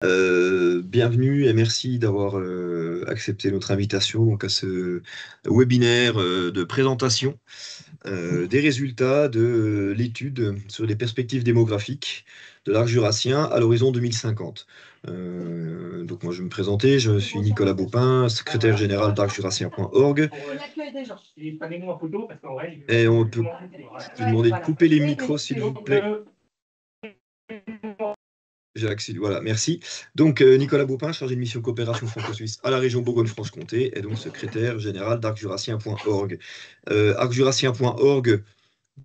Bienvenue et merci d'avoir accepté notre invitation donc, à ce webinaire de présentation des résultats de l'étude sur les perspectives démographiiques de l'arc jurassien à l'horizon 2050. Donc moi je vais me présenter, je suis Nicolas Baupin, secrétaire général d'arcjurassien.org. Et on peut vous demander de couper les micros s'il vous plaît. J'ai accès, voilà, merci. Donc, Nicolas Baupin, chargé de mission coopération franco-suisse à la région Bourgogne-Franche-Comté, et donc secrétaire général d'arcjurassien.org. Arcjurassien.org,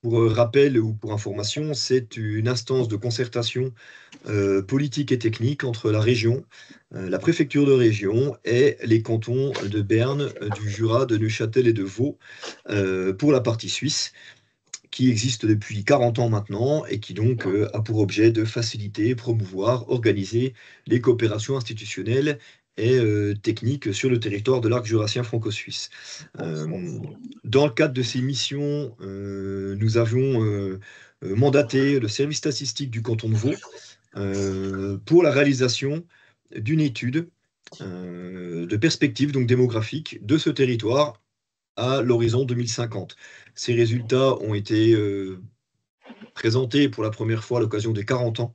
pour rappel ou pour information, c'est une instance de concertation politique et technique entre la région, la préfecture de région et les cantons de Berne, du Jura, de Neuchâtel et de Vaud pour la partie suisse, qui existe depuis 40 ans maintenant et qui donc a pour objet de faciliter, promouvoir, organiser les coopérations institutionnelles et techniques sur le territoire de l'arc jurassien franco-suisse. Dans le cadre de ces missions, nous avions mandaté le service statistique du canton de Vaud pour la réalisation d'une étude de perspective donc démographique de ce territoire à l'horizon 2050. Ces résultats ont été présentés pour la première fois à l'occasion des 40 ans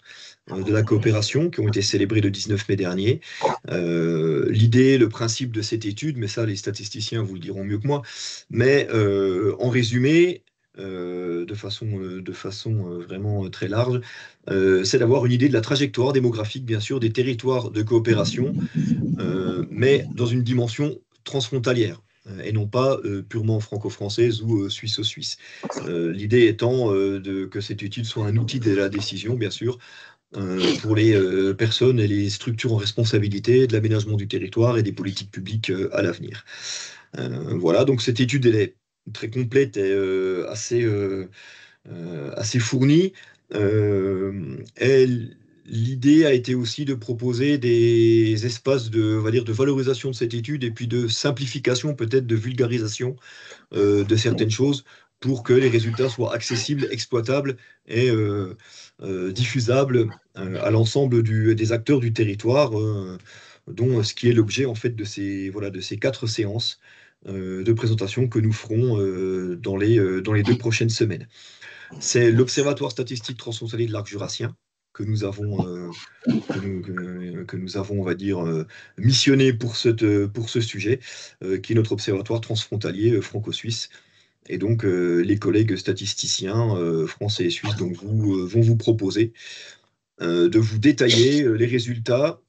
de la coopération qui ont été célébrés le 19 mai dernier. L'idée, le principe de cette étude, mais ça les statisticiens vous le diront mieux que moi, mais en résumé, de façon vraiment très large, c'est d'avoir une idée de la trajectoire démographique, bien sûr, des territoires de coopération, mais dans une dimension transfrontalière et non pas purement franco-française ou suisse-suisse. L'idée étant que cette étude soit un outil de la décision, bien sûr, pour les personnes et les structures en responsabilité de l'aménagement du territoire et des politiques publiques à l'avenir. Voilà, donc cette étude, elle est très complète et assez fournie. L'idée a été aussi de proposer des espaces de, on va dire, de valorisation de cette étude et puis de simplification, peut-être de vulgarisation de certaines choses pour que les résultats soient accessibles, exploitables et diffusables à l'ensemble des acteurs du territoire, dont ce qui est l'objet en fait de ces 4 séances de présentation que nous ferons dans les 2 prochaines semaines. C'est l'Observatoire statistique transfrontalier de l'arc jurassien que nous avons, on va dire, missionné pour ce sujet, qui est notre observatoire transfrontalier franco-suisse. Et donc, les collègues statisticiens français et suisses donc, vont vous proposer de vous détailler les résultats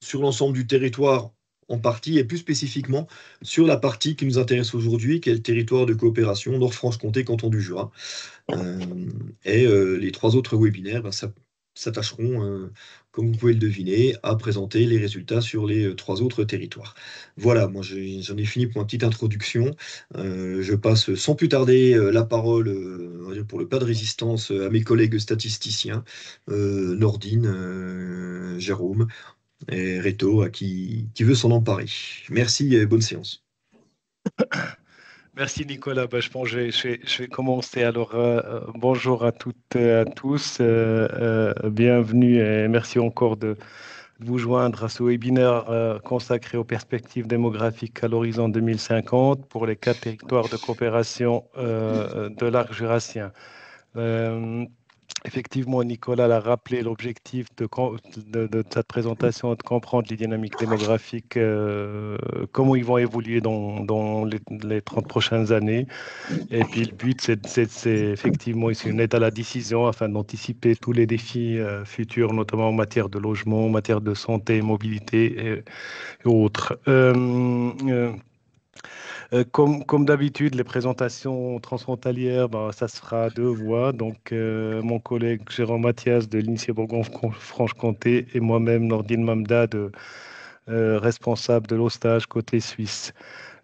sur l'ensemble du territoire en partie, et plus spécifiquement sur la partie qui nous intéresse aujourd'hui, qui est le territoire de coopération Nord-Franche-Comté, canton du Jura. Les 3 autres webinaires s'attacheront, comme vous pouvez le deviner, à présenter les résultats sur les 3 autres territoires. Voilà, moi j'en ai fini pour ma petite introduction. Je passe sans plus tarder la parole on va dire pour le pas de résistance à mes collègues statisticiens, Nordine, Jérôme et Reto, à qui veut s'en emparer. Merci et bonne séance. Merci Nicolas. Je pense que je vais commencer. Alors, bonjour à toutes et à tous. Bienvenue et merci encore de vous joindre à ce webinaire consacré aux perspectives démographiques à l'horizon 2050 pour les 4 territoires de coopération de l'arc jurassien. Effectivement, Nicolas l'a rappelé, l'objectif de cette présentation est de comprendre les dynamiques démographiques, comment ils vont évoluer dans les 30 prochaines années. Et puis le but, c'est effectivement ici une aide à la décision afin d'anticiper tous les défis futurs, notamment en matière de logement, en matière de santé, mobilité et autres. Comme d'habitude, les présentations transfrontalières, ça se fera à 2 voix. Donc, mon collègue Jérôme Mathias de l'INSEE Bourgogne-Franche-Comté et moi-même, Nordine Mamda, responsable de l'OSTAGE côté suisse.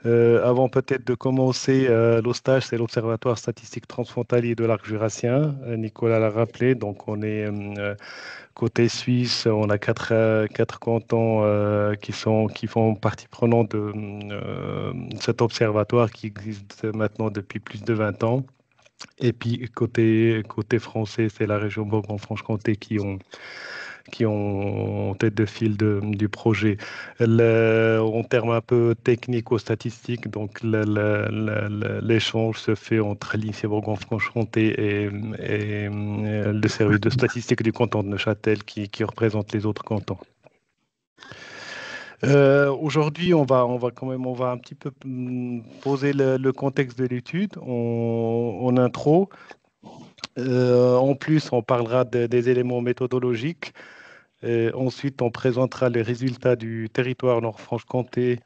Avant peut-être de commencer, l'OSTAGE, c'est l'Observatoire statistique transfrontalier de l'arc jurassien. Nicolas l'a rappelé, donc on est côté suisse, on a 4 cantons qui font partie prenante de cet observatoire qui existe maintenant depuis plus de 20 ans. Et puis côté français, c'est la région Bourgogne-Franche-Comté qui ont en tête de file du projet. En termes un peu techniques ou statistiques, donc l'échange se fait entre l'INSEE Bourgogne-Franche-Comté et le service de statistique du canton de Neuchâtel qui représente les autres cantons. Aujourd'hui, on va un petit peu poser le contexte de l'étude en intro. En plus, on parlera des éléments méthodologiques. Ensuite, on présentera les résultats du territoire Nord-Franche-Comté,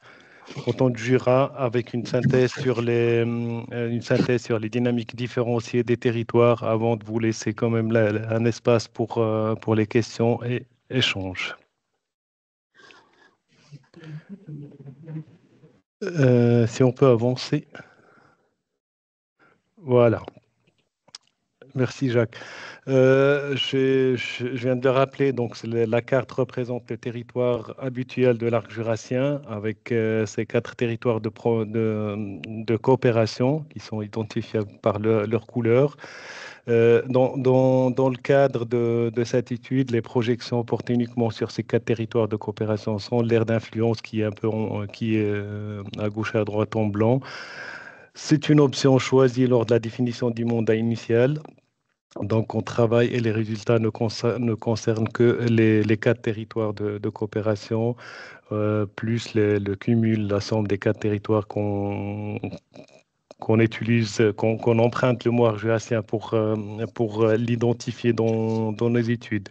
canton de Jura, avec une synthèse sur les dynamiques différenciées des territoires, avant de vous laisser quand même un espace pour les questions et échanges. Si on peut avancer. Voilà. Merci Jacques. Je viens de le rappeler, donc la carte représente le territoire habituel de l'arc jurassien avec ces 4 territoires de coopération qui sont identifiables par leur couleur. Dans le cadre de cette étude, les projections portent uniquement sur ces 4 territoires de coopération sans l'aire d'influence qui est un peu à gauche et à droite en blanc. C'est une option choisie lors de la définition du mandat initial. Donc, on travaille et les résultats ne concernent que les 4 territoires de coopération, plus le cumul, la somme des 4 territoires qu'on utilise, qu'on emprunte le mot jurassien pour l'identifier dans nos études.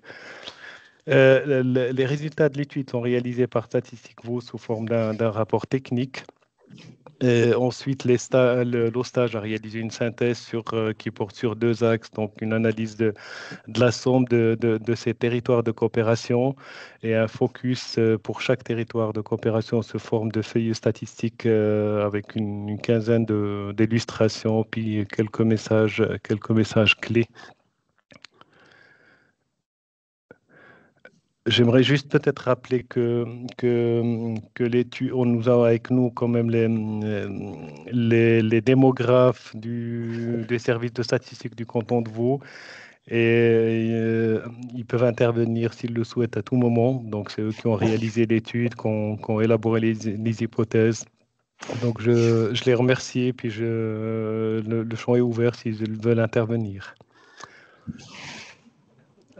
Les résultats de l'étude sont réalisés par Statistique Vaud sous forme d'un rapport technique. Et ensuite, l'OSTAGE a réalisé une synthèse qui porte sur 2 axes, donc une analyse de la somme de ces territoires de coopération et un focus pour chaque territoire de coopération sous forme de feuilles statistiques avec une quinzaine d'illustrations, puis quelques messages clés. J'aimerais juste peut-être rappeler que l'étude, on nous a avec nous quand même les démographes des services de statistique du canton de Vaud et ils peuvent intervenir s'ils le souhaitent à tout moment. Donc, c'est eux qui ont réalisé l'étude, qui ont élaboré les hypothèses. Donc, je les remercie et puis le champ est ouvert s'ils veulent intervenir.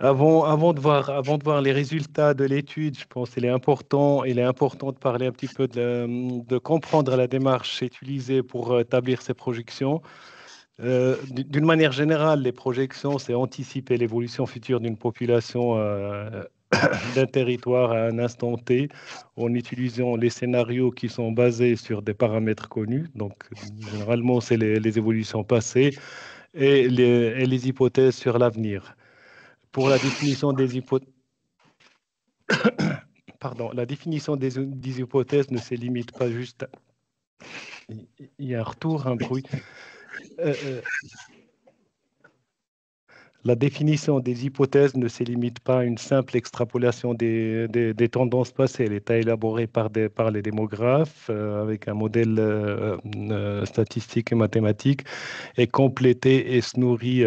Avant de voir les résultats de l'étude, je pense qu'il est important de parler un petit peu de comprendre la démarche utilisée pour établir ces projections. D'une manière générale, les projections, c'est anticiper l'évolution future d'une population d'un territoire à un instant T en utilisant les scénarios qui sont basés sur des paramètres connus. Donc, généralement, c'est les évolutions passées et les hypothèses sur l'avenir. Pour la définition des hypothèses, la définition des hypothèses ne se limite pas juste à... Il y a un retour, un bruit. La définition des hypothèses ne se limite pas à une simple extrapolation des tendances passées. Elle est élaborée par les démographes avec un modèle statistique et mathématique et complétée et se nourrit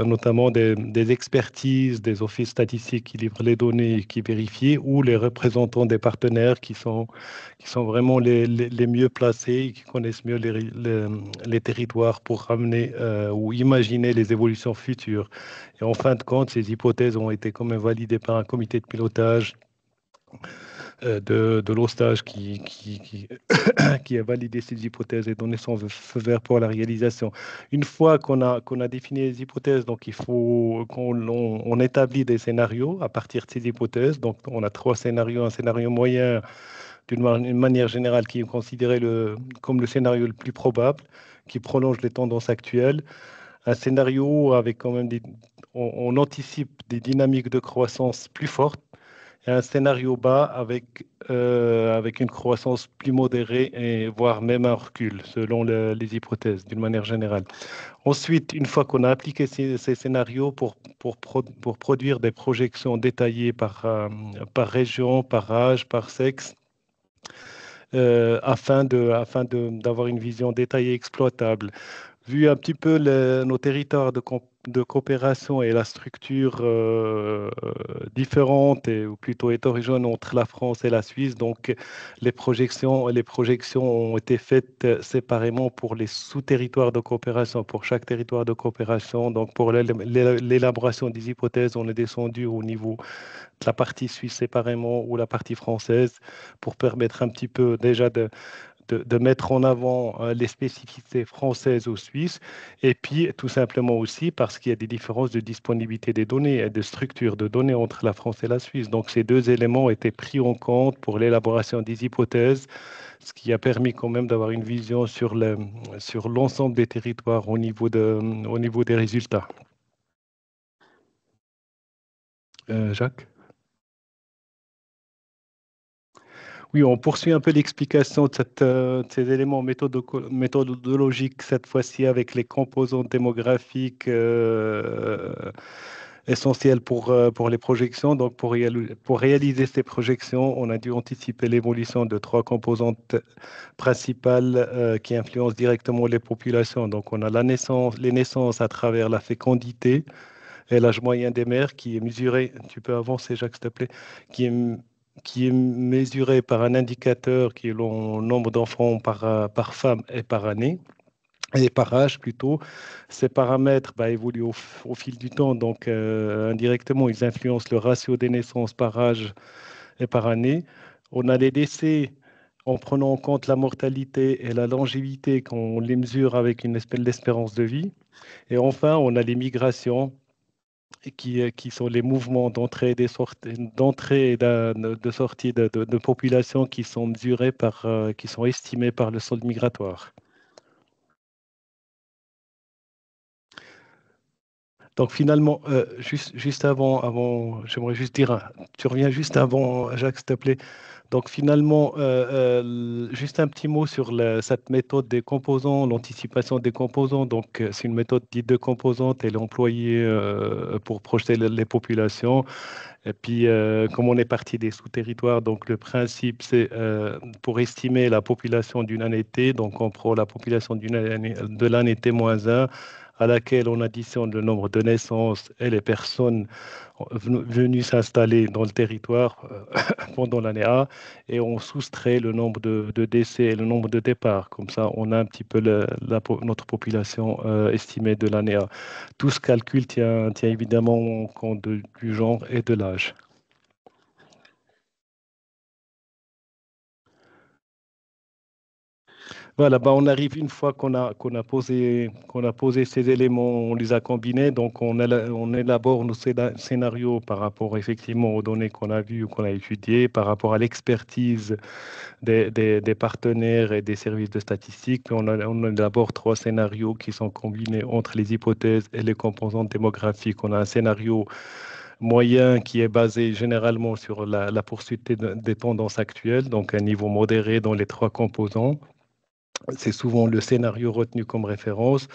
notamment des expertises des offices statistiques qui livrent les données et qui vérifient ou les représentants des partenaires qui sont vraiment les mieux placés et qui connaissent mieux les territoires pour ramener ou imaginer les évolutions futures. Et en fin de compte, ces hypothèses ont été quand même validées par un comité de pilotage de l'OSTAGE qui a validé ces hypothèses et donné son feu vert pour la réalisation. Une fois qu'on a défini les hypothèses, donc il faut qu'on établit des scénarios à partir de ces hypothèses. Donc on a 3 scénarios, un scénario moyen d'une manière générale qui est considéré comme le scénario le plus probable, qui prolonge les tendances actuelles. Un scénario avec quand même on anticipe des dynamiques de croissance plus fortes et un scénario bas avec une croissance plus modérée et voire même un recul selon les hypothèses d'une manière générale. Ensuite, une fois qu'on a appliqué ces scénarios pour produire des projections détaillées par région, par âge, par sexe, afin d'avoir une vision détaillée exploitable. Vu un petit peu nos territoires de coopération et la structure différente, ou plutôt hétérogène entre la France et la Suisse. Donc, les projections ont été faites séparément pour les sous-territoires de coopération, pour chaque territoire de coopération. Donc, pour l'élaboration des hypothèses, on est descendu au niveau de la partie suisse séparément ou la partie française pour permettre un petit peu déjà de mettre en avant les spécificités françaises ou suisses, et puis tout simplement aussi parce qu'il y a des différences de disponibilité des données et de structure de données entre la France et la Suisse. Donc ces deux éléments ont été pris en compte pour l'élaboration des hypothèses, ce qui a permis quand même d'avoir une vision sur l'ensemble des territoires au niveau des résultats. Jacques? Oui, on poursuit un peu l'explication de ces éléments méthodologiques, cette fois-ci avec les composantes démographiques essentielles pour les projections. Donc, pour réaliser ces projections, on a dû anticiper l'évolution de trois composantes principales qui influencent directement les populations. Donc, on a les naissances à travers la fécondité et l'âge moyen des mères qui est mesuré, tu peux avancer Jacques, s'il te plaît, qui est, qui est mesuré par un indicateur qui est le nombre d'enfants par femme et par année, et par âge plutôt. Ces paramètres évoluent au fil du temps, donc indirectement, ils influencent le ratio des naissances par âge et par année. On a les décès en prenant en compte la mortalité et la longévité quand on les mesure avec une espèce d'espérance de vie. Et enfin, on a les migrations qui sont les mouvements d'entrée et d'entrée et de sortie de populations qui sont mesurés qui sont estimés par le solde migratoire. Donc finalement, juste j'aimerais juste dire, tu reviens juste avant, Jacques, s'il te plaît. Donc finalement, juste un petit mot sur cette méthode des composants, l'anticipation des composants. Donc c'est une méthode dite de composante, elle est employée pour projeter les populations. Et puis comme on est parti des sous-territoires, donc le principe c'est pour estimer la population d'une année T, donc on prend la population de l'année T-1 à laquelle on additionne le nombre de naissances et les personnes venues s'installer dans le territoire pendant l'année A, et on soustrait le nombre de décès et le nombre de départs. Comme ça, on a un petit peu notre population estimée de l'année A. Tout ce calcul tient évidemment compte du genre et de l'âge. Voilà, on arrive une fois qu'on a posé ces éléments, on les a combinés, donc on élabore nos scénarios par rapport effectivement aux données qu'on a vues ou qu'on a étudiées, par rapport à l'expertise des partenaires et des services de statistiques. Puis on élabore trois scénarios qui sont combinés entre les hypothèses et les composantes démographiques. On a un scénario moyen qui est basé généralement sur la poursuite des tendances actuelles, donc un niveau modéré dans les trois composants. C'est souvent le scénario retenu comme référence.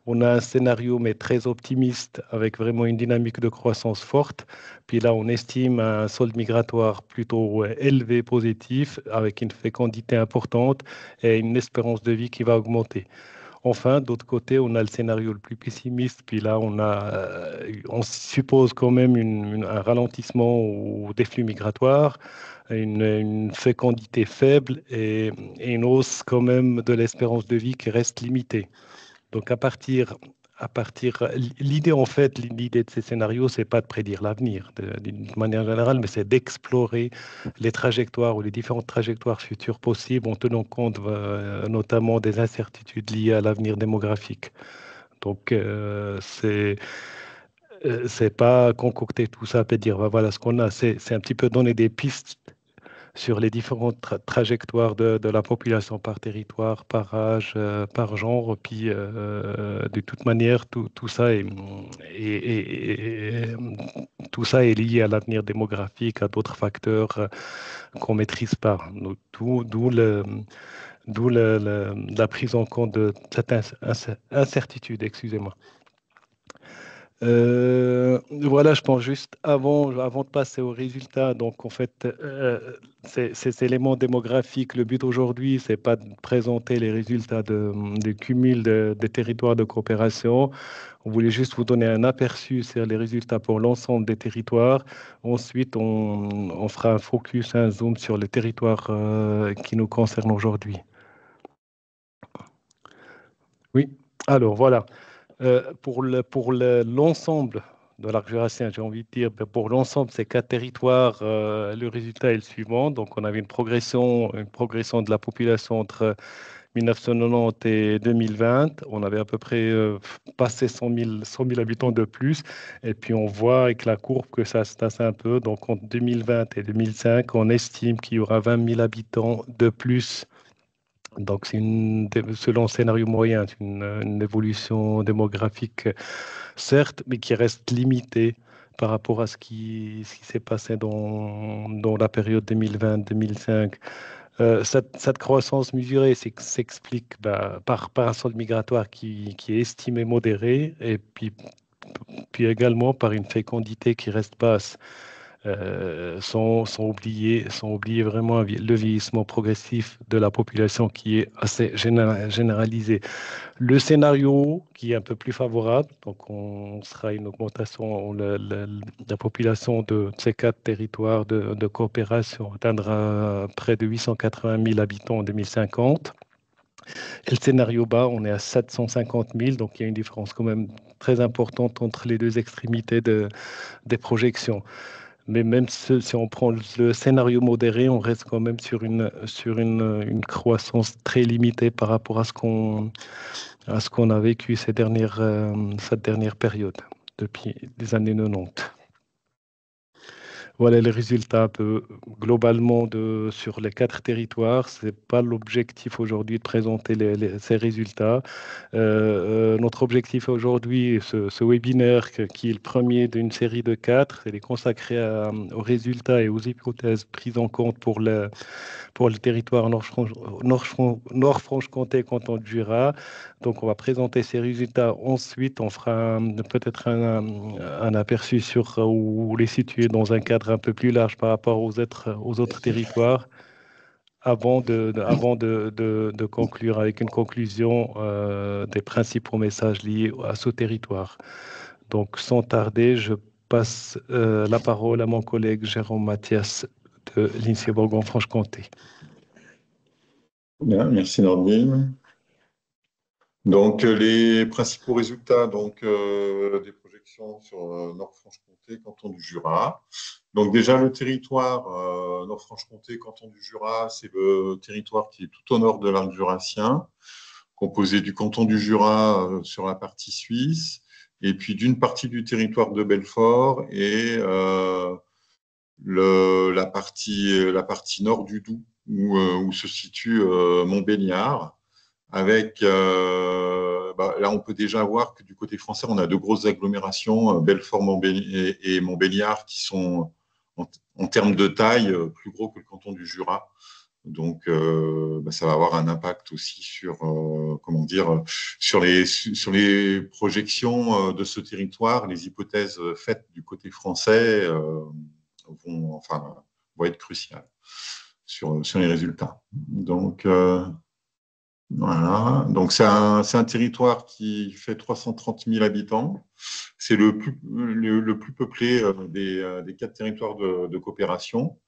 On a un scénario, mais très optimiste, avec vraiment une dynamique de croissance forte. Puis là, on estime un solde migratoire plutôt élevé, positif, avec une fécondité importante et une espérance de vie qui va augmenter. Enfin, d'autre côté, on a le scénario le plus pessimiste, puis là, on suppose quand même un ralentissement des flux migratoires, une fécondité faible et une hausse quand même de l'espérance de vie qui reste limitée. Donc, l'idée en fait, l'idée de ces scénarios, c'est pas de prédire l'avenir d'une manière générale, mais c'est d'explorer les trajectoires ou les différentes trajectoires futures possibles en tenant compte notamment des incertitudes liées à l'avenir démographique. Donc, c'est pas concocter tout ça et dire voilà ce qu'on a, c'est un petit peu donner des pistes sur les différentes trajectoires de la population par territoire, par âge, par genre. Puis, de toute manière, tout ça tout ça est lié à l'avenir démographique, à d'autres facteurs qu'on ne maîtrise pas. Donc, d'où la prise en compte de cette incertitude, excusez-moi. Voilà, je pense juste avant de passer aux résultats. Donc, en fait, ces éléments démographiques, le but aujourd'hui, c'est pas de présenter les résultats du cumul des territoires de coopération. On voulait juste vous donner un aperçu sur les résultats pour l'ensemble des territoires. Ensuite, on fera un focus, un zoom sur les territoires qui nous concernent aujourd'hui. Oui, alors voilà. Pour l'ensemble de l'arc jurassien, j'ai envie de dire, ben, pour l'ensemble de ces quatre territoires, le résultat est le suivant. Donc, on avait une progression de la population entre 1990 et 2020. On avait à peu près passé 100 000 habitants de plus. Et puis, on voit avec la courbe que ça se tasse un peu. Donc, entre 2020 et 2005, on estime qu'il y aura 20 000 habitants de plus. Donc, selon le scénario moyen, c'est une évolution démographique, certes, mais qui reste limitée par rapport à ce qui s'est passé dans la période 2020-2005. Cette croissance mesurée s'explique bah, par un solde migratoire qui est estimé modéré et puis également par une fécondité qui reste basse, sans oublier vraiment le vieillissement progressif de la population qui est assez généralisé. Le scénario qui est un peu plus favorable, donc on sera une augmentation, la population de ces quatre territoires de coopération atteindra près de 880 000 habitants en 2050. Et le scénario bas, on est à 750 000, donc il y a une différence quand même très importante entre les deux extrémités des projections. Mais même si on prend le scénario modéré, on reste quand même sur une croissance très limitée par rapport à ce qu'on a vécu cette dernière période, depuis les années 90. Voilà les résultats un peu globalement sur les quatre territoires. Ce n'est pas l'objectif aujourd'hui de présenter ces résultats. Notre objectif aujourd'hui, ce webinaire qui est le premier d'une série de quatre, il est consacré aux résultats et aux hypothèses prises en compte pour le territoire Nord-Franche-Comté, canton de Jura. Donc, on va présenter ces résultats. Ensuite, on fera peut-être un aperçu sur où les situer dans un cadre un peu plus large par rapport aux autres territoires, avant de conclure avec une conclusion des principaux messages liés à ce territoire. Donc, sans tarder, je passe la parole à mon collègue Jérôme Mathias de l'INSEE Bourgogne-Franche-Comté. Bien, merci Nordine. Donc, les principaux résultats des projections sur Nord-Franche-Comté, canton du Jura. Donc, déjà, le territoire Nord-Franche-Comté, canton du Jura, c'est le territoire qui est tout au nord de l'arc jurassien, composé du canton du Jura sur la partie suisse, et puis d'une partie du territoire de Belfort et la partie nord du Doubs, où se situe Montbéliard. Avec, là, on peut déjà voir que du côté français, on a deux grosses agglomérations, Belfort et Montbéliard, qui sont, en termes de taille, plus gros que le canton du Jura. Donc, ça va avoir un impact aussi sur, sur les projections de ce territoire. Les hypothèses faites du côté français vont être cruciales sur les résultats. Donc, voilà. Donc, c'est un territoire qui fait 330 000 habitants. C'est le plus peuplé des quatre territoires de coopération.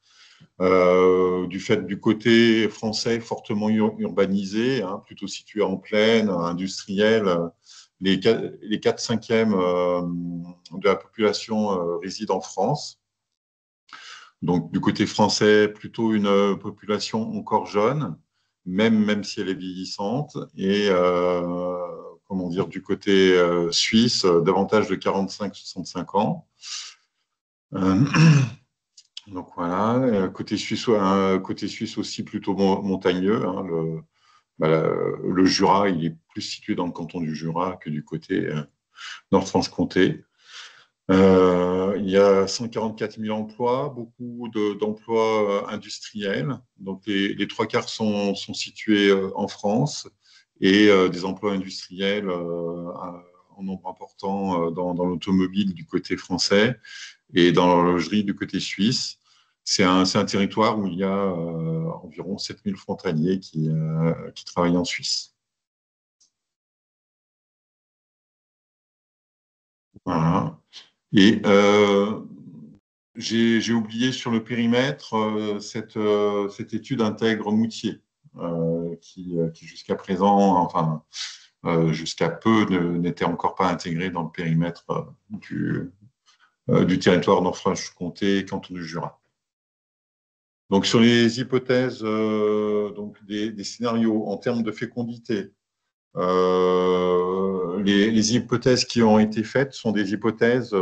Du fait du côté français fortement urbanisé, plutôt situé en plaine, industriel. Les 4/5 de la population réside en France. Donc, du côté français, plutôt une population encore jeune, même si elle est vieillissante. Et du côté suisse, davantage de 45-65 ans. Donc voilà, côté suisse aussi plutôt montagneux. Le Jura, il est plus situé dans le canton du Jura que du côté Nord-Franche-Comté. Il y a 144 000 emplois, beaucoup d'emplois industriels. Donc les trois quarts sont situés en France et des emplois industriels en nombre important dans l'automobile du côté français et dans l'horlogerie du côté suisse. C'est un territoire où il y a environ 7000 frontaliers qui travaillent en Suisse. Voilà. Et j'ai oublié sur le périmètre, cette étude intègre Moutier, qui jusqu'à présent, enfin, jusqu'à peu, n'était encore pas intégrée dans le périmètre du territoire Nord-Franche-Comté et canton du Jura. Donc, sur les hypothèses, donc des scénarios en termes de fécondité, les hypothèses qui ont été faites sont des hypothèses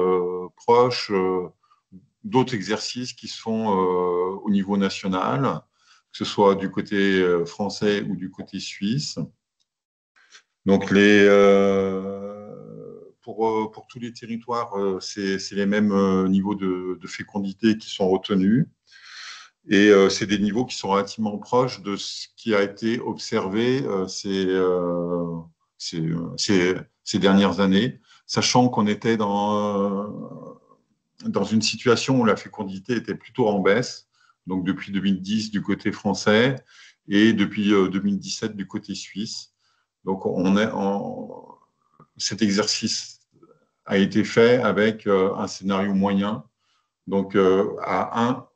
proches d'autres exercices qui sont au niveau national, que ce soit du côté français ou du côté suisse. Donc, pour tous les territoires, c'est les mêmes niveaux de fécondité qui sont retenus. Et c'est des niveaux qui sont relativement proches de ce qui a été observé ces dernières années, sachant qu'on était dans une situation où la fécondité était plutôt en baisse, donc depuis 2010 du côté français et depuis 2017 du côté suisse. Donc cet exercice a été fait avec un scénario moyen, donc à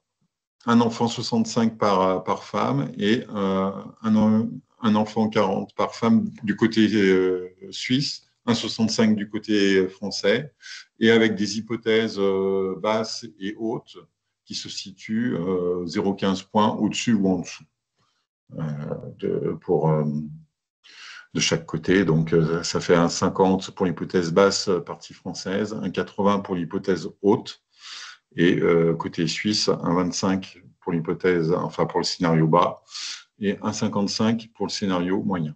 un enfant 65 par femme et un enfant 40 par femme du côté suisse, 1,65 du côté français, et avec des hypothèses basses et hautes qui se situent 0,15 points au-dessus ou en dessous de chaque côté. Donc, ça fait un 50 pour l'hypothèse basse partie française, un 80 pour l'hypothèse haute, et côté suisse, un 25 pour l'hypothèse, enfin pour le scénario bas, et un 55 pour le scénario moyen.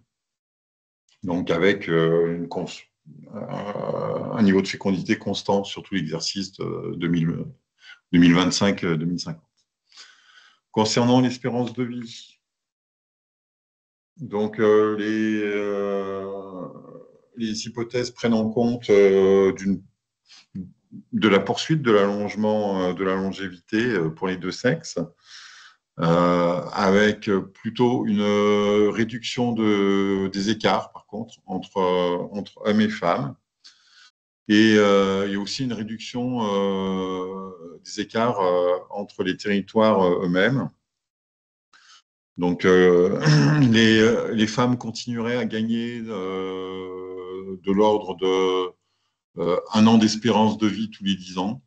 Donc avec un niveau de fécondité constant sur tout l'exercice de 2025-2050. Concernant l'espérance de vie, donc les hypothèses prennent en compte de la poursuite de l'allongement de la longévité pour les deux sexes, avec plutôt une réduction des écarts, par contre, entre hommes et femmes. Et il y a aussi une réduction des écarts entre les territoires eux-mêmes. Donc, les femmes continueraient à gagner de l'ordre de 1 an d'espérance de vie tous les 10 ans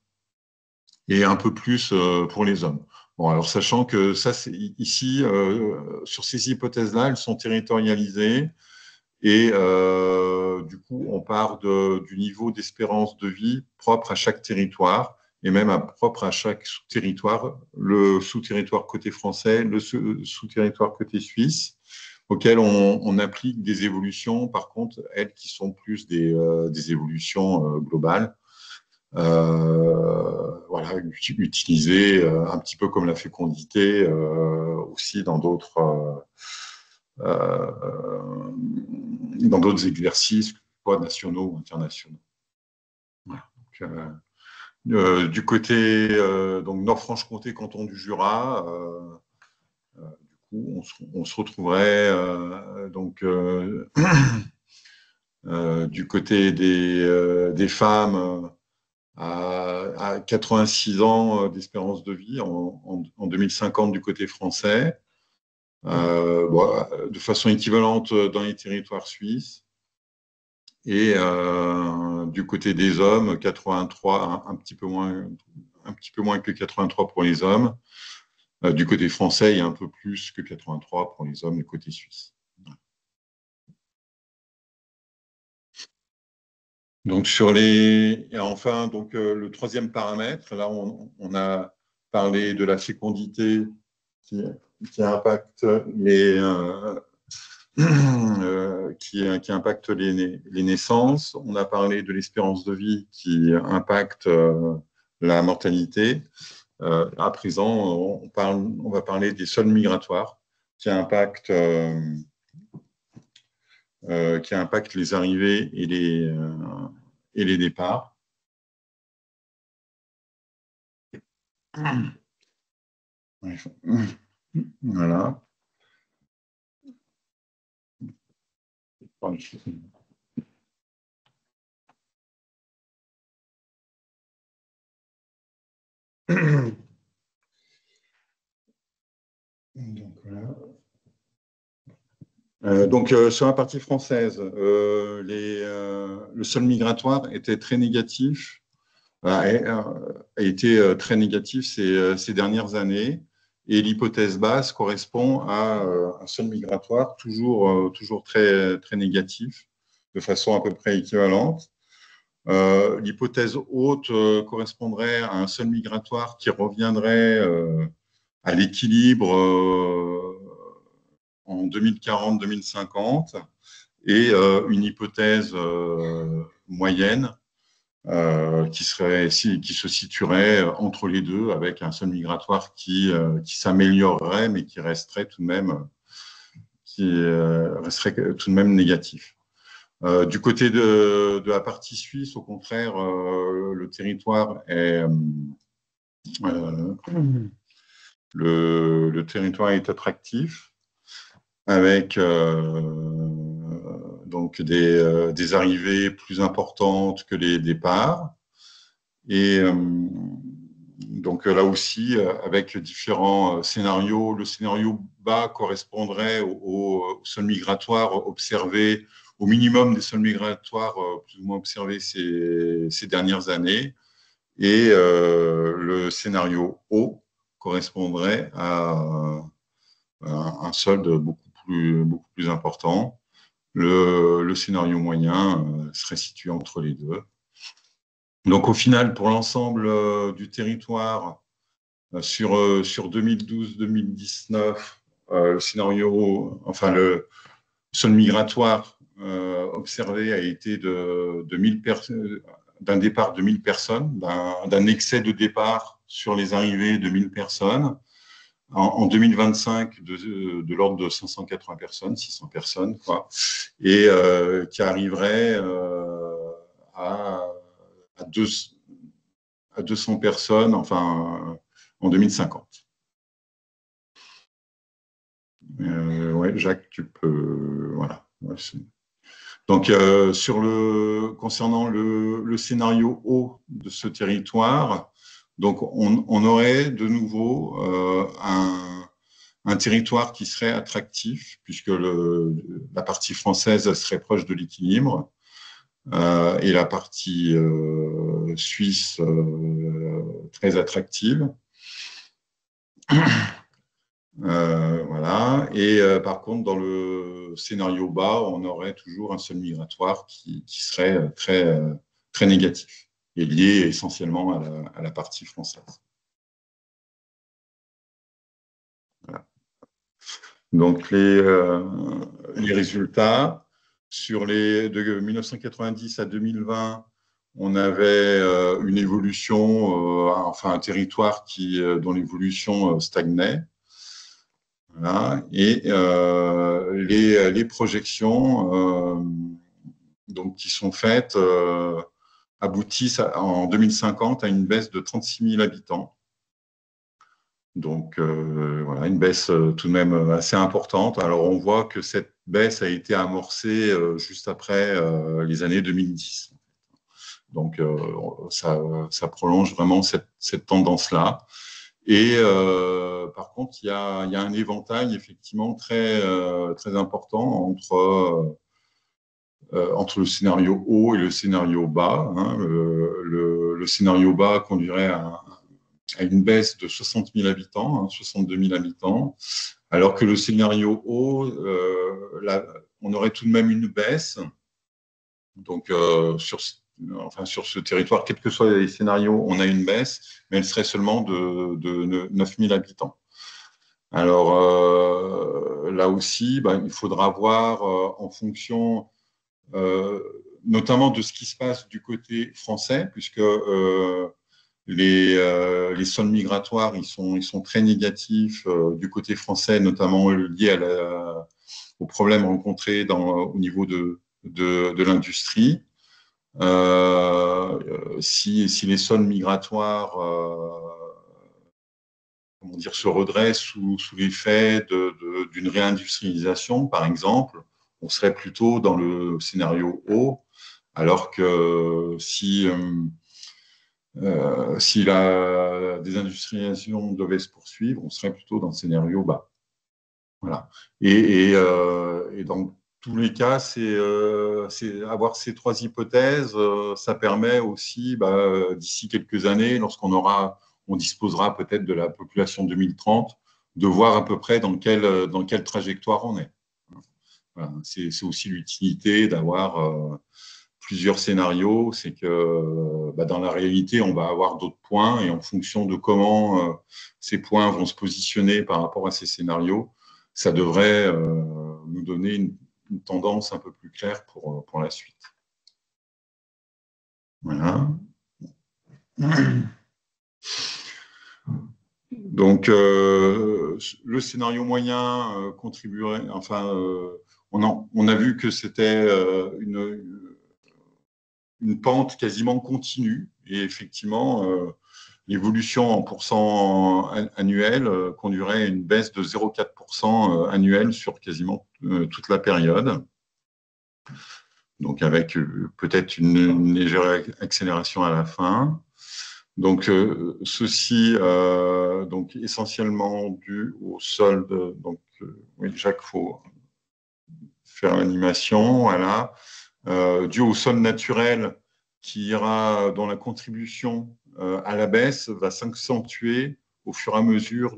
et un peu plus pour les hommes. Bon, alors sachant que ça, ici, sur ces hypothèses-là, elles sont territorialisées et du coup, on part du niveau d'espérance de vie propre à chaque territoire et même propre à chaque sous-territoire, le sous-territoire côté français, le sous-territoire côté suisse, auquel on applique des évolutions, par contre, elles qui sont plus des évolutions globales. Voilà, utilisées un petit peu comme la fécondité aussi dans d'autres exercices, soit nationaux ou internationaux. Voilà. Donc, du côté donc Nord-Franche-Comté, canton du Jura, du coup, on se retrouverait donc du côté des femmes à 86 ans d'espérance de vie en 2050 du côté français, de façon équivalente dans les territoires suisses. Et du côté des hommes, 83, un petit peu moins que 83 pour les hommes. Du côté français, il y a un peu plus que 83 pour les hommes du côté suisse. Donc enfin, donc le troisième paramètre, là on a parlé de la fécondité qui impacte qui impacte les naissances. On a parlé de l'espérance de vie qui impacte la mortalité. À présent, on va parler des sols migratoires qui impactent qui impactent les arrivées et les départs. Voilà. Donc, voilà. Sur la partie française, le sol migratoire était très négatif, a été très négatif ces dernières années, et l'hypothèse basse correspond à un sol migratoire toujours très, très négatif, de façon à peu près équivalente. L'hypothèse haute correspondrait à un sol migratoire qui reviendrait à l'équilibre en 2040-2050, et une hypothèse moyenne qui se situerait entre les deux, avec un sol migratoire qui s'améliorerait, mais qui resterait tout de même, négatif. Du côté de la partie suisse, au contraire, le territoire est le territoire est attractif, avec donc des arrivées plus importantes que les départs, et donc là aussi avec différents scénarios. Le scénario bas correspondrait au sol migratoire observé, au minimum des sols migratoires plus ou moins observés ces dernières années, et le scénario haut correspondrait à un solde beaucoup plus important. Le scénario moyen serait situé entre les deux. Donc au final, pour l'ensemble du territoire, sur 2012-2019, le sol migratoire observé a été d'un départ de 1000 personnes, d'un excès de départ sur les arrivées de 1000 personnes. En 2025, de l'ordre de 580 personnes, 600 personnes, quoi, et qui arriverait à 200 personnes, enfin, en 2050. Ouais, Jacques, tu peux... Voilà. Ouais, donc, concernant le scénario haut de ce territoire, donc on aurait de nouveau un territoire qui serait attractif, puisque la partie française serait proche de l'équilibre, et la partie suisse très attractive. Voilà. Et par contre, dans le scénario bas, on aurait toujours un sol migratoire qui serait très, très négatif, et lié essentiellement à la partie française. Voilà. Donc, les résultats, de 1990 à 2020, on avait une évolution, enfin un territoire dont l'évolution stagnait. Voilà. Et les projections donc, qui sont faites aboutissent en 2050 à une baisse de 36 000 habitants. Donc, voilà, une baisse tout de même assez importante. Alors, on voit que cette baisse a été amorcée juste après les années 2010. Donc, ça prolonge vraiment cette tendance-là. Et par contre, il y a un éventail effectivement très, très important entre le scénario haut et le scénario bas. Hein. Le scénario bas conduirait à une baisse de 60 000 habitants, 62 000 habitants, alors que le scénario haut, on aurait tout de même une baisse. Donc, sur ce territoire, quels que soient les scénarios, on a une baisse, mais elle serait seulement de 9 000 habitants. Alors, là aussi, il faudra voir en fonction notamment de ce qui se passe du côté français, puisque les sols migratoires, ils sont très négatifs du côté français, notamment liés aux problèmes rencontrés au niveau de l'industrie. Si les zones migratoires comment dire, se redressent sous l'effet d'une réindustrialisation, par exemple, on serait plutôt dans le scénario haut, alors que si la désindustrialisation devait se poursuivre, on serait plutôt dans le scénario bas. Voilà. Et dans tous les cas, c'est avoir ces trois hypothèses, ça permet aussi, d'ici quelques années, on disposera peut-être de la population 2030, de voir à peu près dans quelle trajectoire on est. Voilà. C'est aussi l'utilité d'avoir plusieurs scénarios, c'est que dans la réalité, on va avoir d'autres points et en fonction de comment ces points vont se positionner par rapport à ces scénarios, ça devrait nous donner une tendance un peu plus claire pour la suite. Voilà. Donc, le scénario moyen contribuerait, on a vu que c'était une pente quasiment continue et effectivement, l'évolution en pourcent annuel conduirait à une baisse de 0,4% annuel sur quasiment toute la période. Donc, avec peut-être une légère accélération à la fin. Donc, ceci, donc essentiellement dû au solde. Donc, oui, Jacques, il faut faire l'animation. Voilà. Dû au solde naturel dont la contribution à la baisse va s'accentuer au fur et à mesure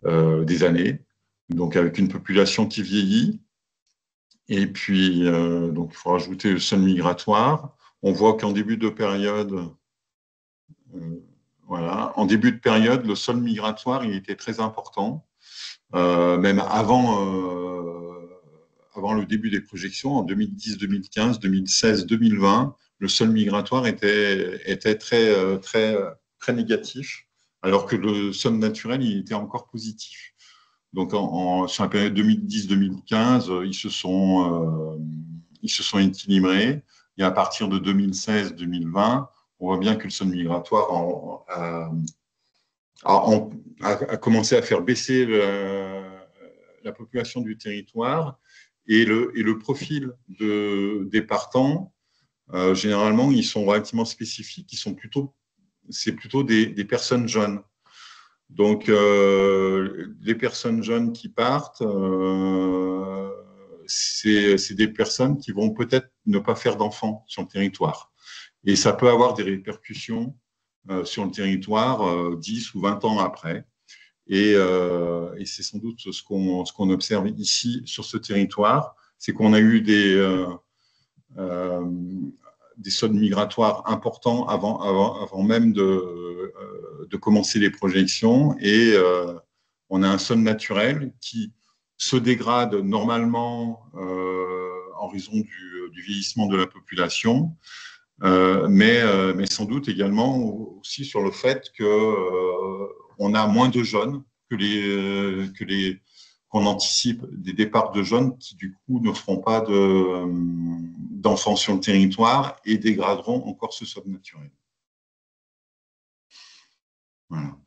des années. Donc, avec une population qui vieillit. Et puis, donc, il faut rajouter le solde migratoire. On voit qu'en début de période, en début de période, le solde migratoire, il était très important. Même avant le début des projections, en 2010, 2015, 2016, 2020, le solde migratoire était très négatif, alors que le solde naturel, il était encore positif. Donc, sur la période 2010-2015, ils se sont équilibrés. Et à partir de 2016-2020, on voit bien que le solde migratoire a commencé à faire baisser la population du territoire et le profil des partants. Généralement, ils sont relativement spécifiques. C'est plutôt des personnes jeunes. Donc, les personnes jeunes qui partent, c'est des personnes qui vont peut-être ne pas faire d'enfants sur le territoire. Et ça peut avoir des répercussions sur le territoire 10 ou 20 ans après. Et c'est sans doute ce qu'on observe ici sur ce territoire, c'est qu'on a eu des soldes migratoires importants avant même de commencer les projections. Et on a un solde naturel qui se dégrade normalement en raison du vieillissement de la population, mais sans doute également aussi sur le fait qu'on a moins de jeunes qu'on anticipe des départs de jeunes qui, du coup, ne feront pas d'enfants sur le territoire et dégraderont encore ce solde naturel. Voilà.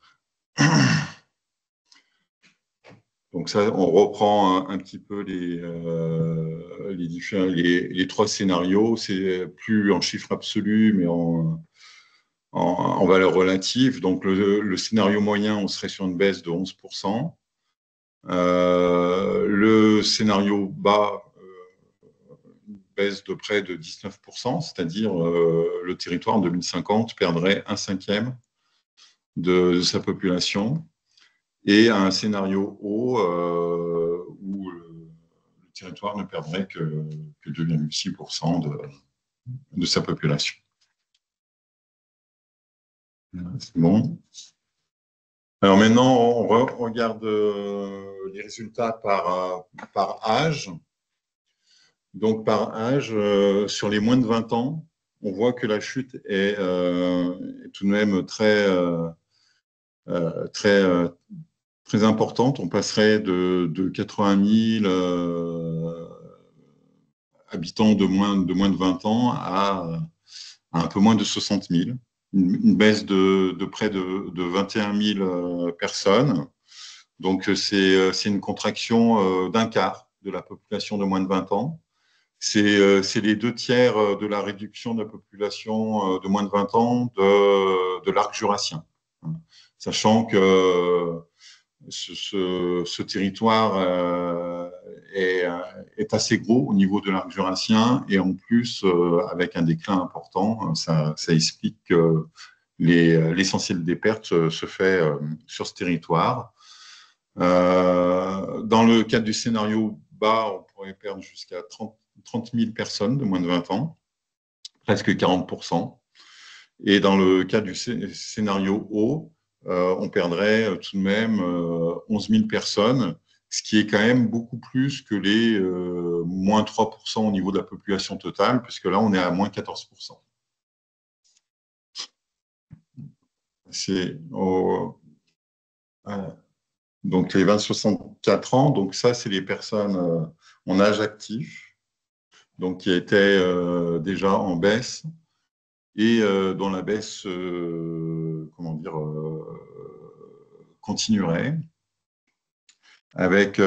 Donc ça, on reprend un petit peu les trois scénarios. C'est plus en chiffres absolus, mais en valeur relative. Donc le scénario moyen, on serait sur une baisse de 11%. Le scénario bas, une baisse de près de 19%, c'est-à-dire le territoire en 2050 perdrait 1/5 de sa population, et un scénario haut où le territoire ne perdrait que 2,6% de sa population. C'est bon. Alors maintenant, on regarde les résultats par âge. Donc par âge, sur les moins de 20 ans, on voit que la chute est tout de même très très importante. On passerait de 80 000 habitants de moins de 20 ans à un peu moins de 60 000. Une baisse de près de 21 000 personnes. Donc, c'est une contraction d'un quart de la population de moins de 20 ans. C'est les 2 tiers de la réduction de la population de moins de 20 ans de l'arc jurassien. Sachant que ce territoire est assez gros au niveau de l'arc jurassien et en plus, avec un déclin important, ça explique que l'essentiel des pertes se fait sur ce territoire. Dans le cadre du scénario bas, on pourrait perdre jusqu'à 30 000 personnes de moins de 20 ans, presque 40%. Et dans le cas du scénario haut, on perdrait tout de même 11 000 personnes, ce qui est quand même beaucoup plus que les moins 3% au niveau de la population totale, puisque là, on est à moins 14%. Donc, les 20-64 ans, donc ça, c'est les personnes en âge actif, donc qui étaient déjà en baisse et dont la baisse, continuerait avec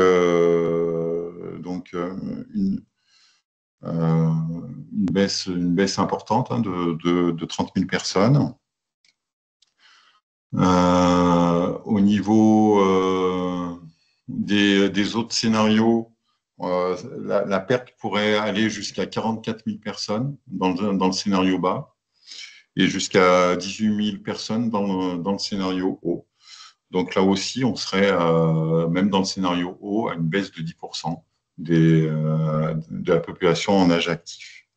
donc une baisse importante de 30 000 personnes. Au niveau des autres scénarios, la perte pourrait aller jusqu'à 44 000 personnes dans le scénario bas et jusqu'à 18 000 personnes dans le scénario haut. Donc là aussi, on serait, même dans le scénario haut, à une baisse de 10% de la population en âge actif.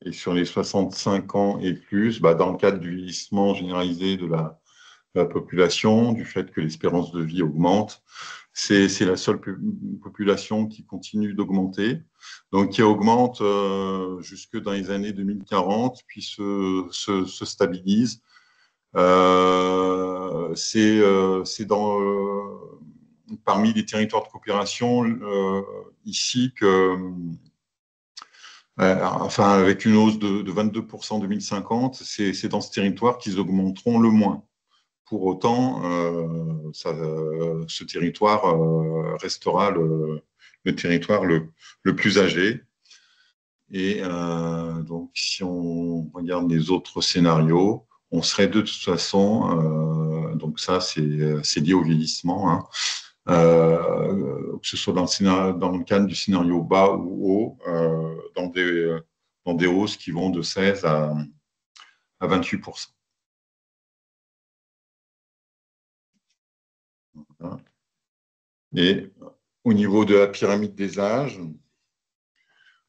Et sur les 65 ans et plus, dans le cadre du vieillissement généralisé de la population, du fait que l'espérance de vie augmente, c'est la seule population qui continue d'augmenter, donc qui augmente jusque dans les années 2040, puis se stabilise. C'est parmi les territoires de coopération ici que, avec une hausse de 22% en 2050, c'est dans ce territoire qu'ils augmenteront le moins. Pour autant, ce territoire restera le territoire le plus âgé. Et donc, si on regarde les autres scénarios, on serait de toute façon, donc ça, c'est lié au vieillissement, hein, que ce soit dans le cadre du scénario bas ou haut, dans des hausses qui vont de 16 à 28%. Et au niveau de la pyramide des âges,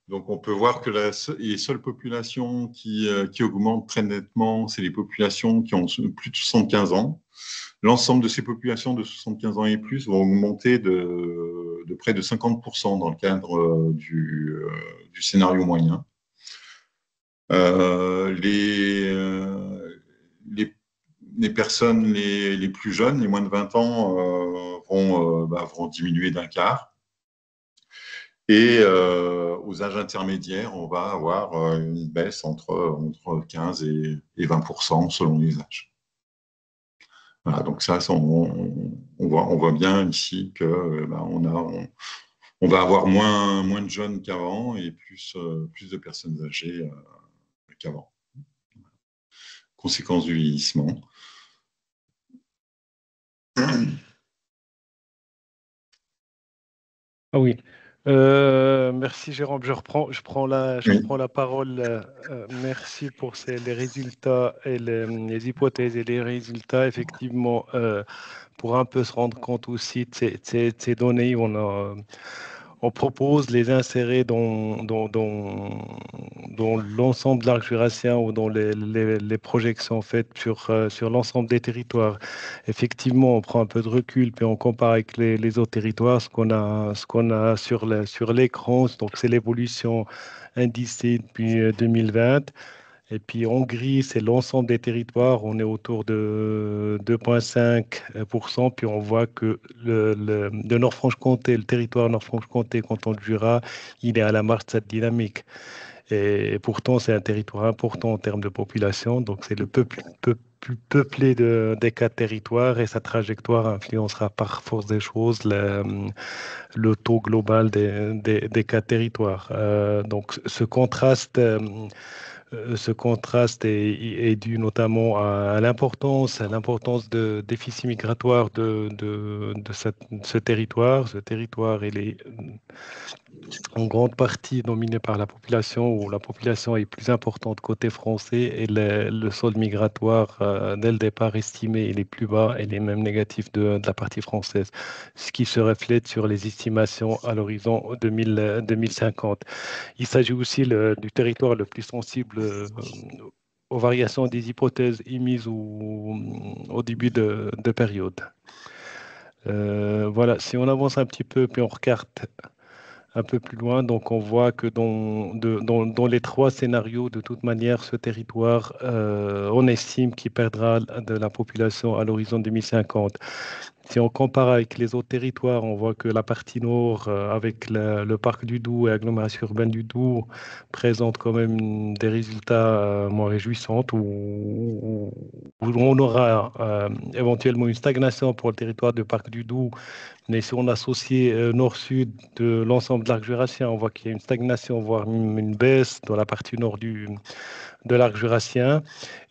donc on peut voir que les seules populations qui augmentent très nettement, c'est les populations qui ont plus de 75 ans. L'ensemble de ces populations de 75 ans et plus vont augmenter de près de 50% dans le cadre du scénario moyen. Les personnes les plus jeunes, les moins de 20 ans, vont diminuer d'un quart. Et aux âges intermédiaires, on va avoir une baisse entre 15 et 20% selon les âges. Voilà, donc ça, on voit bien ici que on va avoir moins de jeunes qu'avant et plus de personnes âgées qu'avant. Conséquence du vieillissement. Ah oui. Merci Jérôme, je prends la parole. Merci pour les résultats et les hypothèses et les résultats. Effectivement, pour un peu se rendre compte aussi de ces données, on propose les insérer dans l'ensemble de l'arc jurassien ou dans les projections faites sur l'ensemble des territoires. Effectivement, on prend un peu de recul, puis on compare avec les autres territoires, ce qu'on a sur l'écran. Donc, c'est l'évolution indicée depuis 2020. Et puis en gris, c'est l'ensemble des territoires. On est autour de 2,5%. Puis on voit que le Nord-Franche-Comté, le territoire Nord-Franche-Comté, canton de Jura, il est à la marge de cette dynamique. Et pourtant, c'est un territoire important en termes de population. Donc c'est le plus peuplé des quatre territoires et sa trajectoire influencera par force des choses le taux global des quatre territoires. Donc ce contraste est dû notamment à l'importance de déficit migratoire de ce territoire. Ce territoire, il est en grande partie dominé par la population, où la population est plus importante côté français et le solde migratoire, dès le départ estimé, il est plus bas, il est même négatif de la partie française, ce qui se reflète sur les estimations à l'horizon 2050. Il s'agit aussi du territoire le plus sensible aux variations des hypothèses émises au début de période. Voilà, si on avance un petit peu, puis on regarde un peu plus loin, donc on voit que dans les trois scénarios, de toute manière, ce territoire, on estime qu'il perdra de la population à l'horizon 2050. Si on compare avec les autres territoires, on voit que la partie nord, avec le parc du Doubs et l'agglomération urbaine du Doubs, présente quand même des résultats moins réjouissants, où on aura éventuellement une stagnation pour le territoire du parc du Doubs. Mais si on associe nord-sud de l'ensemble de l'arc jurassien, on voit qu'il y a une stagnation, voire même une baisse dans la partie nord de l'arc jurassien.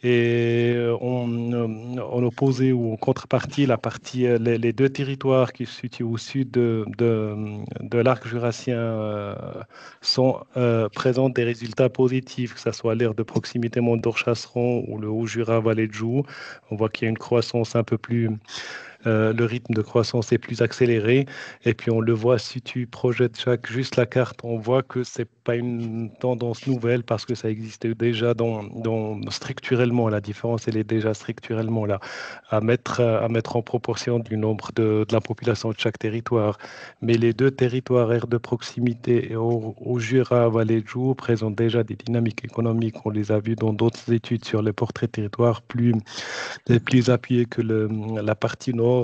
Et en opposé ou en contrepartie, les deux territoires qui se situent au sud de l'arc jurassien présentent des résultats positifs, que ce soit l'aire de proximité Mont-d'Or-Chasseron ou le Haut-Jura Vallée de Joux. On voit qu'il y a une croissance un peu plus le rythme de croissance est plus accéléré. Et puis on le voit, si tu projettes juste la carte, on voit que c'est pas une tendance nouvelle parce que ça existait déjà structurellement. La différence, elle est déjà structurellement là, à mettre en proportion du nombre de la population de chaque territoire. Mais les deux territoires aires de proximité et au Jura, Vallée de Joux présentent déjà des dynamiques économiques. On les a vues dans d'autres études sur les portraits territoires plus appuyé que la partie nord,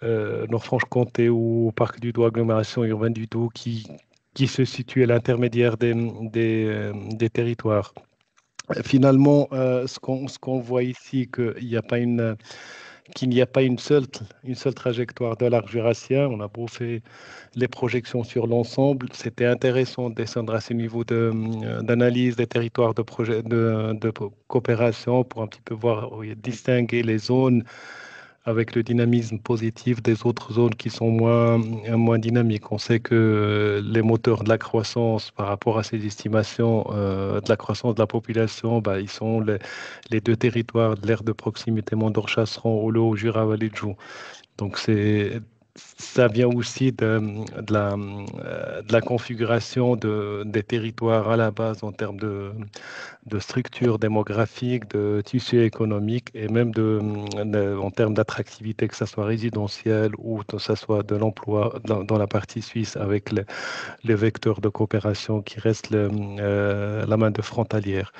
Nord-Franche-Comté ou au Parc du Doubs, agglomération urbaine du Doubs, qui se situe à l'intermédiaire des territoires. Finalement, ce qu'on voit ici, qu'il n'y a pas une seule trajectoire de l'arc jurassien. On a beau faire les projections sur l'ensemble. C'était intéressant de descendre à ce niveau d'analyse des territoires de coopération pour un petit peu voir, distinguer les zones avec le dynamisme positif des autres zones qui sont moins dynamiques. On sait que les moteurs de la croissance par rapport à ces estimations de la croissance de la population, bah, ils sont les deux territoires de l'aire de proximité Mont-d'Or-Chasseron, Olo, Jura, Vallée de Joux. Donc ça vient aussi de la configuration des territoires à la base en termes de structure démographique, de tissu économique et même en termes d'attractivité, que ce soit résidentiel ou que ce soit de l'emploi dans la partie suisse avec les vecteurs de coopération qui restent la main de frontalière.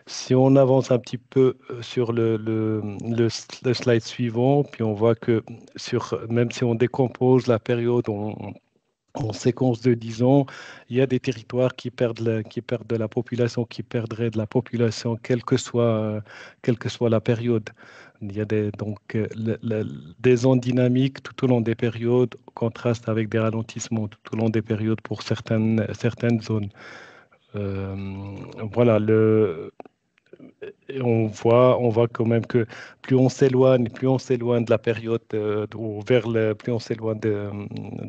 Si on avance un petit peu sur le slide suivant, puis on voit que même si on décompose la période en séquence de 10 ans, il y a des territoires qui perdent de la population, qui perdraient de la population, quelle que soit la période. Il y a des zones dynamiques tout au long des périodes, contraste avec des ralentissements tout au long des périodes pour certaines zones. Euh, voilà, et on voit quand même que plus on s'éloigne de la période, plus on s'éloigne de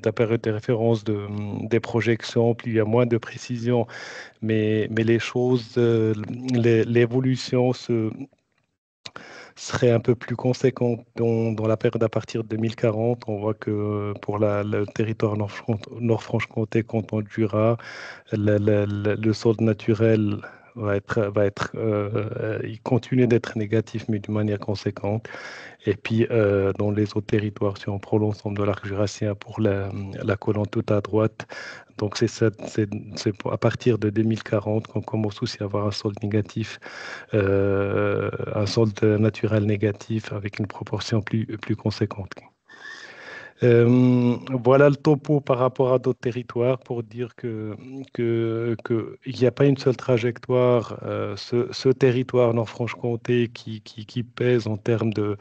la période de référence des projections, plus il y a moins de précision. Mais les choses, l'évolution serait un peu plus conséquente dans la période à partir de 2040. On voit que pour le territoire Nord-Franche-Comté, canton de Jura, le solde naturel il continue d'être négatif, mais d'une manière conséquente. Et puis, dans les autres territoires, si on prend l'ensemble de l'arc jurassien pour la colonne tout à droite, donc c'est à partir de 2040 qu'on commence aussi à avoir un solde négatif, un solde naturel négatif avec une proportion plus conséquente. Voilà le topo par rapport à d'autres territoires pour dire il n'y a pas une seule trajectoire. Ce territoire Nord-Franche-Comté qui pèse en termes de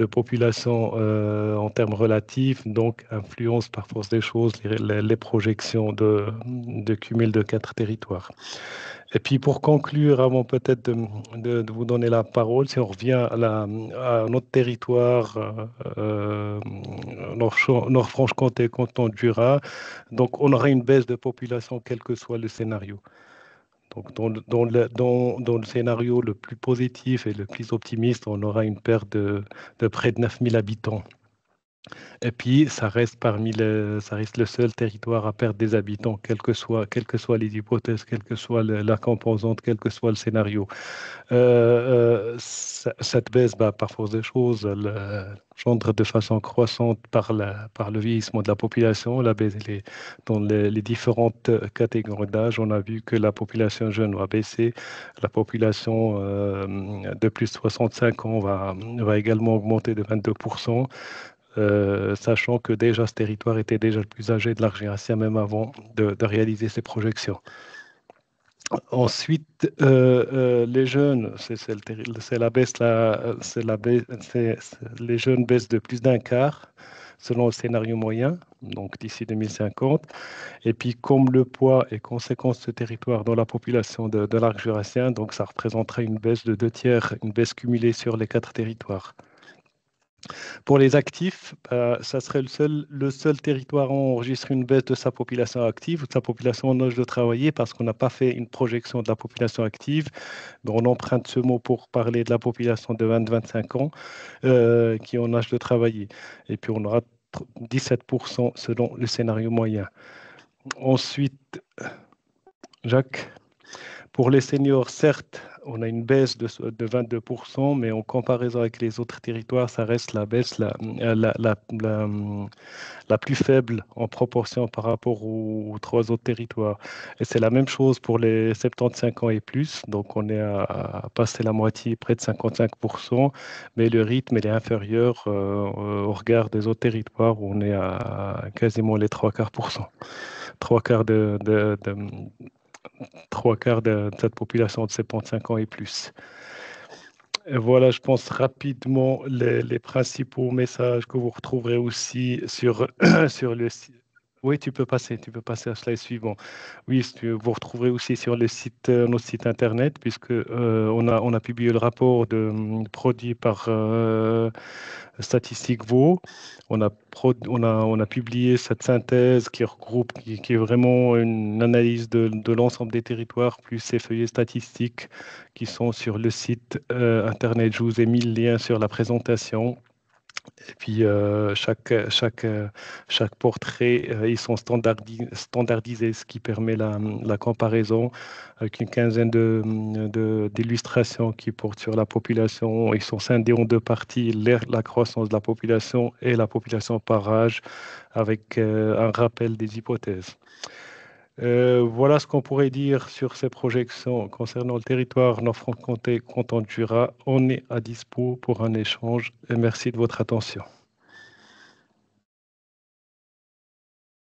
population en termes relatifs, donc influence par force des choses les projections de cumul de 4 territoires. Et puis pour conclure, avant peut-être de vous donner la parole, si on revient à notre territoire, Nord-Franche-Comté, canton de Jura, donc on aura une baisse de population quel que soit le scénario. Donc dans le scénario le plus positif et le plus optimiste, on aura une perte de près de 9000 habitants. Et puis, ça reste le seul territoire à perdre des habitants, quelles que soient les hypothèses, quelle que soit la composante, quel que soit le scénario. Cette baisse, par force des choses, elle engendre de façon croissante par le vieillissement de la population. La baisse, dans les différentes catégories d'âge, on a vu que la population jeune va baisser, la population de plus de 65 ans va également augmenter de 22%. Sachant que déjà ce territoire était déjà le plus âgé de l'arc jurassien même avant de réaliser ces projections. Ensuite, les jeunes, les jeunes baissent de plus d'un quart selon le scénario moyen, donc d'ici 2050. Et puis, comme le poids est conséquence de ce territoire dans la population de l'arc jurassien, donc ça représenterait une baisse de 2/3, une baisse cumulée sur les 4 territoires. Pour les actifs, ça serait le seul territoire où on enregistre une baisse de sa population active, de sa population en âge de travailler, parce qu'on n'a pas fait une projection de la population active. Mais on emprunte ce mot pour parler de la population de 20-25 ans qui est en âge de travailler. Et puis on aura 17% selon le scénario moyen. Ensuite, Jacques, pour les seniors, certes, on a une baisse de 22%, mais en comparaison avec les autres territoires, ça reste la baisse la plus faible en proportion par rapport aux 3 autres territoires. Et c'est la même chose pour les 75 ans et plus. Donc, on est à passer la moitié, près de 55%, mais le rythme il est inférieur au regard des autres territoires où on est à quasiment les 3/4%. 3/4 de cette population de 75 ans et plus. Et voilà, je pense rapidement les principaux messages que vous retrouverez aussi sur le site. Oui, tu peux passer à la slide suivant. Oui, vous retrouverez aussi sur le site, notre site internet, puisque on a publié le rapport produit par Statistique Vaud. On a publié cette synthèse qui regroupe, qui est vraiment une analyse de l'ensemble des territoires, plus ces feuillets statistiques qui sont sur le site internet. Je vous ai mis le lien sur la présentation. Et puis, chaque portrait, ils sont standardisés, ce qui permet la comparaison avec une quinzaine d'illustrations qui portent sur la population. Ils sont scindés en 2 parties, la croissance de la population et la population par âge, avec un rappel des hypothèses. Voilà ce qu'on pourrait dire sur ces projections concernant le territoire Nord-Franche-Comté, canton de Jura. On est à dispo pour un échange et merci de votre attention.